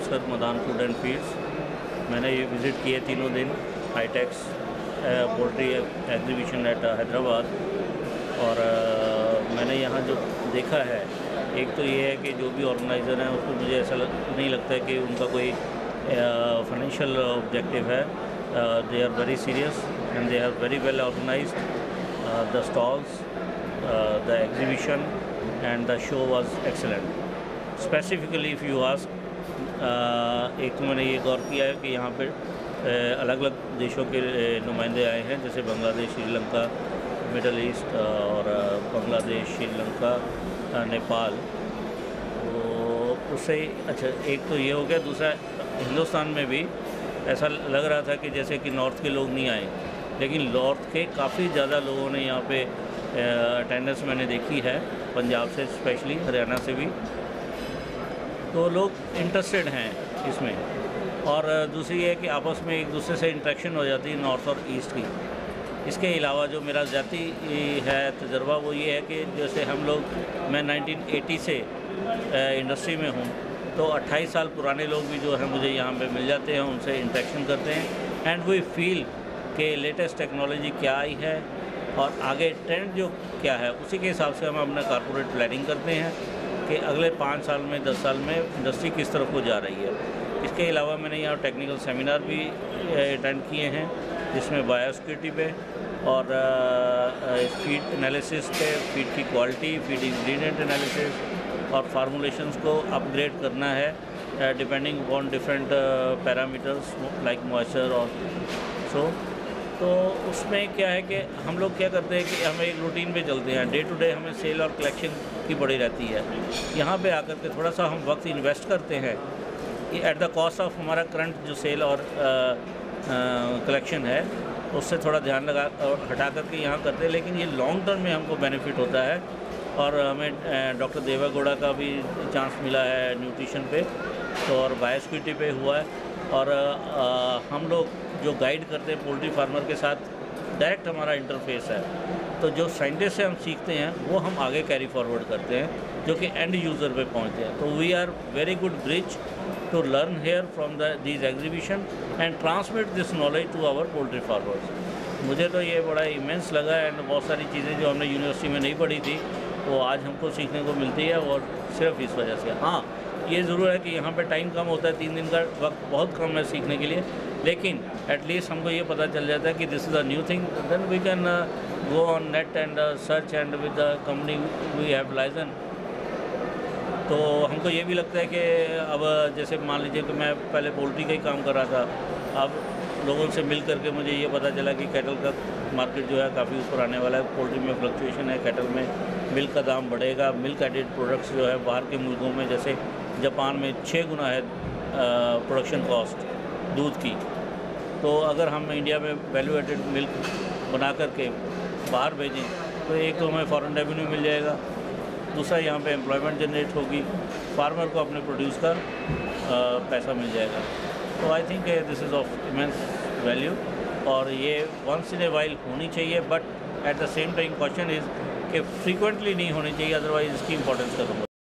Asad Madan food and feeds. मैंने ये visit किए तीनों दिन Hitex poultry exhibition at Hyderabad. और मैंने यहाँ जो देखा है, एक तो ये है कि जो भी ऑर्गेनाइज़र हैं उसको मुझे ऐसा नहीं लगता है कि उनका कोई फाइनेंशियल ऑब्जेक्टिव है। They are very serious and they are very well organised. The stalls, the exhibition and the show was excellent. Specifically if you ask, एक तो मैंने ये गौर किया है कि यहाँ पे अलग अलग देशों के नुमाइंदे आए हैं, जैसे बांग्लादेश, श्रीलंका, मिडल ईस्ट और बांग्लादेश, श्रीलंका, नेपाल। तो उससे अच्छा एक तो ये हो गया। दूसरा, हिंदुस्तान में भी ऐसा लग रहा था कि जैसे कि नॉर्थ के लोग नहीं आए, लेकिन नॉर्थ के काफ़ी ज़्यादा लोगों ने यहाँ पे अटेंडेंस मैंने देखी है, पंजाब से स्पेशली, हरियाणा से भी। तो लोग इंटरेस्टेड हैं इसमें। और दूसरी है कि आपस में एक दूसरे से इंटरेक्शन हो जाती है नॉर्थ और ईस्ट की। इसके अलावा जो मेरा ज़ाती है तजर्बा, वो ये है कि जैसे हम लोग, मैं 1980 से इंडस्ट्री में हूँ, तो 28 साल पुराने लोग भी जो हैं मुझे यहाँ पे मिल जाते हैं, उनसे इंटरेक्शन करते हैं। एंड वी फील कि लेटेस्ट टेक्नोलॉजी क्या आई है और आगे ट्रेंड जो क्या है, उसी के हिसाब से हम अपना कॉर्पोरेट प्लानिंग करते हैं कि अगले 5 साल में, 10 साल में इंडस्ट्री किस तरफ को जा रही है। इसके अलावा मैंने यहाँ टेक्निकल सेमिनार भी अटेंड किए हैं, जिसमें बायोसिक्योरिटी पे और फीड एनालिसिस पे, फीड की क्वालिटी, फीड इंग्रेडिएंट एनालिसिस और फार्मूलेशंस को अपग्रेड करना है depending upon different parameters like moisture और सो। तो उसमें क्या है कि हम लोग क्या करते हैं कि हम एक रूटीन पे चलते हैं, डे टू डे हमें सेल और कलेक्शन की पड़ी रहती है। यहाँ पे आकर के थोड़ा सा हम वक्त इन्वेस्ट करते हैं एट द कॉस्ट ऑफ हमारा करंट जो सेल और कलेक्शन है, उससे थोड़ा ध्यान लगा और हटा करके यहाँ करते हैं। लेकिन ये लॉन्ग टर्म में हमको बेनिफिट होता है। और हमें डॉक्टर देवेगौड़ा का भी चांस मिला है न्यूट्रिशन पे, तो और बायोसिक्योरिटी पे हुआ है। और हम लोग जो गाइड करते हैं पोल्ट्री फार्मर के साथ, डायरेक्ट हमारा इंटरफेस है। तो जो साइंटिस्ट से हम सीखते हैं वो हम आगे कैरी फॉरवर्ड करते हैं, जो कि एंड यूज़र पे पहुँचते हैं। तो we are very good bridge to learn here from these exhibition and transmit this knowledge to our poultry farmers. मुझे तो ये बड़ा इमेंस लगा। एंड बहुत सारी चीज़ें जो हमने यूनिवर्सिटी में नहीं पढ़ी थी, वो आज हमको सीखने को मिलती है, और सिर्फ इस वजह से। हाँ, ये ज़रूर है कि यहाँ पे टाइम कम होता है, 3 दिन का वक्त बहुत कम है सीखने के लिए, लेकिन एटलीस्ट हमको ये पता चल जाता है कि this is a new thing. Then we can go on net and search and with the company we have licence. तो हमको ये भी लगता है कि अब जैसे मान लीजिए कि मैं पहले पोल्ट्री का ही काम कर रहा था, अब लोगों से मिल करके मुझे ये पता चला कि कैटल का मार्केट जो है काफ़ी ऊपर आने वाला है। पोल्ट्री में फ्लक्चुएशन है, कैटल में मिल्क का दाम बढ़ेगा। मिल्क एडेड प्रोडक्ट्स जो है बाहर के मुल्कों में, जैसे जापान में 6 गुना है प्रोडक्शन कॉस्ट दूध की। तो अगर हम इंडिया में वैल्यू एडेड मिल्क बना करके बाहर भेजें, तो एक तो हमें फॉरेन रेवेन्यू मिल जाएगा, दूसरा यहाँ पे एम्प्लॉयमेंट जनरेट होगी, फार्मर को अपने प्रोड्यूस का पैसा मिल जाएगा। तो I think this is of immense value, और ये वंस इन ए वाइल होनी चाहिए, but at the same time question is कि फ्रीक्वेंटली नहीं होनी चाहिए, अदरवाइज़ इसकी इंपॉर्टेंस कम हो।